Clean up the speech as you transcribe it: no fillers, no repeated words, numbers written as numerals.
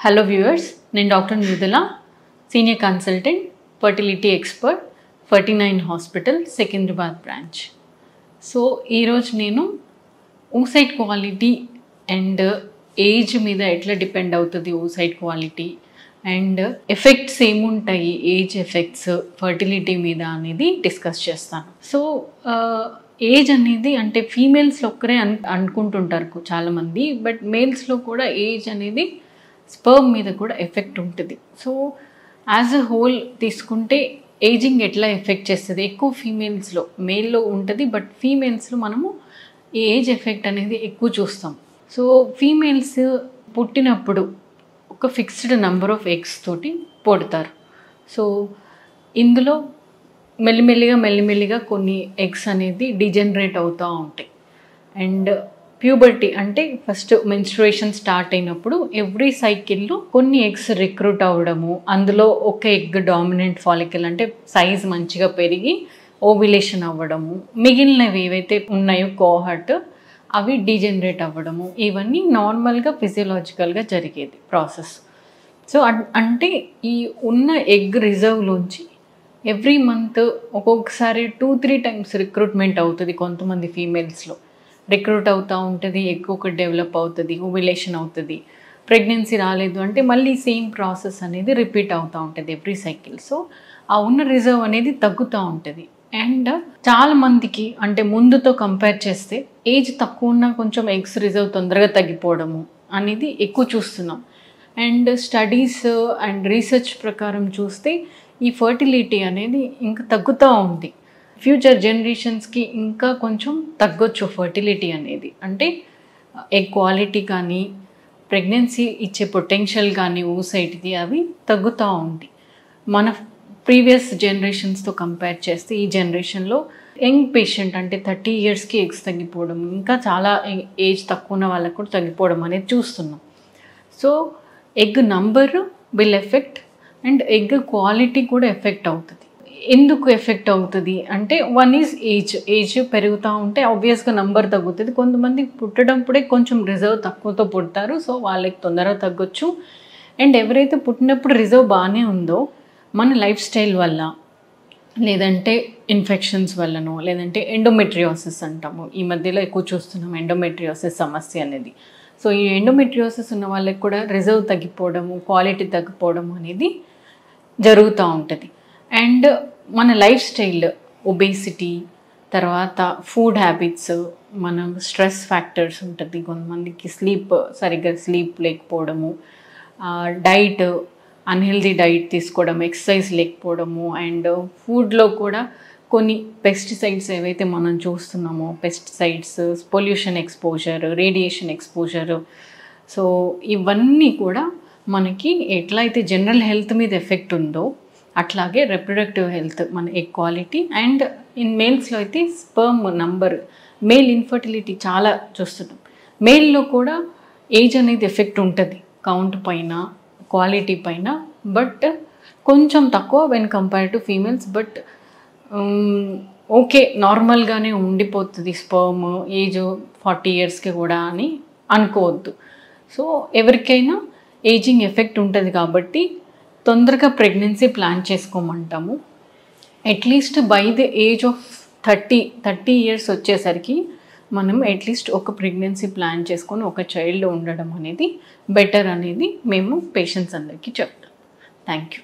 Hello viewers, నేను doctor Mridula, senior consultant, fertility expert, 49 hospital, Secunderabad branch. So ఈరోజు నేను oocyte quality and age మీద ఎట్లా డిపెండ్ అవుతుంది oocyte క్వాలిటీ అండ్ ఎఫెక్ట్స్ ఏముంటాయి, ఏజ్ ఎఫెక్ట్స్ ఫర్టిలిటీ మీద అనేది డిస్కస్ చేస్తాను. సో ఏజ్ అనేది అంటే ఫీమేల్స్లో ఒక్కరే అనుకుంటుంటారు చాలామంది, బట్ మేల్స్లో కూడా ఏజ్ అనేది స్పర్మ్ మీద కూడా ఎఫెక్ట్ ఉంటుంది. సో యాజ్ అ హోల్ తీసుకుంటే ఏజింగ్ ఎట్లా ఎఫెక్ట్ చేస్తుంది, ఎక్కువ ఫీమేల్స్లో, మేల్లో ఉంటుంది బట్ ఫీమేల్స్లో మనము ఈ ఏజ్ ఎఫెక్ట్ అనేది ఎక్కువ చూస్తాం. సో ఫీమేల్స్ పుట్టినప్పుడు ఒక ఫిక్స్డ్ నెంబర్ ఆఫ్ ఎగ్స్ తోటి పుడతారు. సో ఇందులో మెల్లిమెల్లిగా కొన్ని ఎగ్స్ అనేది డిజనరేట్ అవుతూ ఉంటాయి. అండ్ ప్యూబర్టీ అంటే ఫస్ట్ మెన్స్ట్రుయేషన్ స్టార్ట్ అయినప్పుడు ఎవ్రీ సైకిల్లో కొన్ని ఎగ్స్ రిక్రూట్ అవ్వడము, అందులో ఒక ఎగ్ డామినెంట్ ఫాలికల్ అంటే సైజ్ మంచిగా పెరిగి ఓవ్యులేషన్ అవ్వడము, మిగిలినవి ఏవైతే ఉన్నాయో కోహర్ట్ అవి డీజనరేట్ అవ్వడము, ఇవన్నీ నార్మల్గా ఫిజియలాజికల్గా జరిగేది ప్రాసెస్. సో అంటే ఈ ఉన్న ఎగ్ రిజర్వ్లోంచి ఎవ్రీ మంత్ ఒక్కొక్కసారి 2-3 టైమ్స్ రిక్రూట్మెంట్ అవుతుంది. కొంతమంది ఫీమేల్స్లో రిక్రూట్ అవుతూ ఉంటుంది, ఎక్కువ డెవలప్ అవుతుంది, ఓవ్యులేషన్ అవుతుంది. ప్రెగ్నెన్సీ రాలేదు అంటే మళ్ళీ సేమ్ ప్రాసెస్ అనేది రిపీట్ అవుతూ ఉంటుంది ఎవ్రీ సైకిల్. సో ఆ ఉన్న రిజర్వ్ అనేది తగ్గుతూ ఉంటుంది. అండ్ చాలామందికి అంటే ముందుతో కంపేర్ చేస్తే ఏజ్ తక్కువ ఉన్న కొంచెం ఎగ్స్ రిజర్వ్ తొందరగా తగ్గిపోవడము అనేది ఎక్కువ చూస్తున్నాం. అండ్ స్టడీస్ అండ్ రీసెర్చ్ ప్రకారం చూస్తే ఈ ఫర్టిలిటీ అనేది ఇంకా తగ్గుతూ ఉంది. ఫ్యూచర్ జనరేషన్స్కి ఇంకా కొంచెం తగ్గొచ్చు ఫర్టిలిటీ అనేది. అంటే ఎగ్ క్వాలిటీ కానీ ప్రెగ్నెన్సీ ఇచ్చే పొటెన్షియల్ కానీ oocyteది అవి తగ్గుతూ ఉంది. మన ప్రీవియస్ జనరేషన్స్తో కంపేర్ చేస్తే ఈ జనరేషన్లో యంగ్ పేషెంట్ అంటే 30 ఇయర్స్కి ఎగ్స్ తగ్గిపోవడం, ఇంకా చాలా ఏజ్ తక్కువ ఉన్న వాళ్ళకు కూడా తగ్గిపోవడం అనేది చూస్తున్నాం. So egg number will effect and egg quality కూడా ఎఫెక్ట్ అవుతుంది. ఎందుకు ఎఫెక్ట్ అవుతుంది అంటే వన్ ఈజ్ ఏజ్ పెరుగుతూ ఉంటే ఆబ్వియస్గా నంబర్ తగ్గుతుంది. కొంతమంది పుట్టడంప్పుడే కొంచెం రిజర్వ్ తక్కువతో పుడతారు, సో వాళ్ళకి తొందరగా తగ్గొచ్చు. అండ్ ఎవరైతే పుట్టినప్పుడు రిజర్వ్ బాగానే ఉందో మన లైఫ్ స్టైల్ వల్ల, లేదంటే ఇన్ఫెక్షన్స్ వల్లనో, లేదంటే ఎండోమెట్రియోసిస్ అంటాము, ఈ మధ్యలో ఎక్కువ చూస్తున్నాం ఎండోమెట్రియోసిస్ సమస్య అనేది. సో ఈ ఎండోమెట్రియోసిస్ ఉన్న వాళ్ళకి కూడా రిజర్వ్ తగ్గిపోవడము, క్వాలిటీ తగ్గిపోవడం అనేది జరుగుతూ ఉంటుంది. అండ్ మన లైఫ్ స్టైల్, ఒబేసిటీ, తర్వాత ఫుడ్ హ్యాబిట్స్, మన స్ట్రెస్ ఫ్యాక్టర్స్ ఉంటుంది. కొంతమందికి సరిగ్గా స్లీప్ లేకపోవడము, డైట్ అన్హెల్దీ డైట్ తీసుకోవడం, ఎక్సర్సైజ్ లేకపోవడము, అండ్ ఫుడ్లో కూడా కొన్ని పెస్టిసైడ్స్ ఏవైతే మనం చూస్తున్నామో, pesticides, pollution exposure, radiation exposure, so ఇవన్నీ కూడా మనకి ఎట్లయితే జనరల్ హెల్త్ మీద ఎఫెక్ట్ ఉందో అట్లాగే రిప్రొడక్టివ్ హెల్త్, మన ఎగ్ క్వాలిటీ అండ్ ఇన్ మేల్స్లో అయితే స్పర్మ్ నంబర్, మేల్ ఇన్ఫర్టిలిటీ చాలా చూస్తున్నాం. మేల్లో కూడా ఏజ్ అనేది ఎఫెక్ట్ ఉంటుంది కౌంట్ పైన, క్వాలిటీ పైన, బట్ కొంచెం తక్కువ when compare to females. But okay, నార్మల్గానే ఉండిపోతుంది స్పర్మ్ ఏజ్ 40 ఇయర్స్కి కూడా అని అనుకోవద్దు. సో ఎవరికైనా ఏజింగ్ ఎఫెక్ట్ ఉంటుంది కాబట్టి తొందరగా ప్రెగ్నెన్సీ ప్లాన్ చేసుకోమంటాము. At least by the age of 30 years వచ్చేసరికి మనం అట్లీస్ట్ ఒక ప్రెగ్నెన్సీ ప్లాన్ చేసుకొని ఒక చైల్డ్ ఉండడం అనేది బెటర్ అనేది మేము పేషెంట్స్ అందరికీ చెప్తాం. Thank you.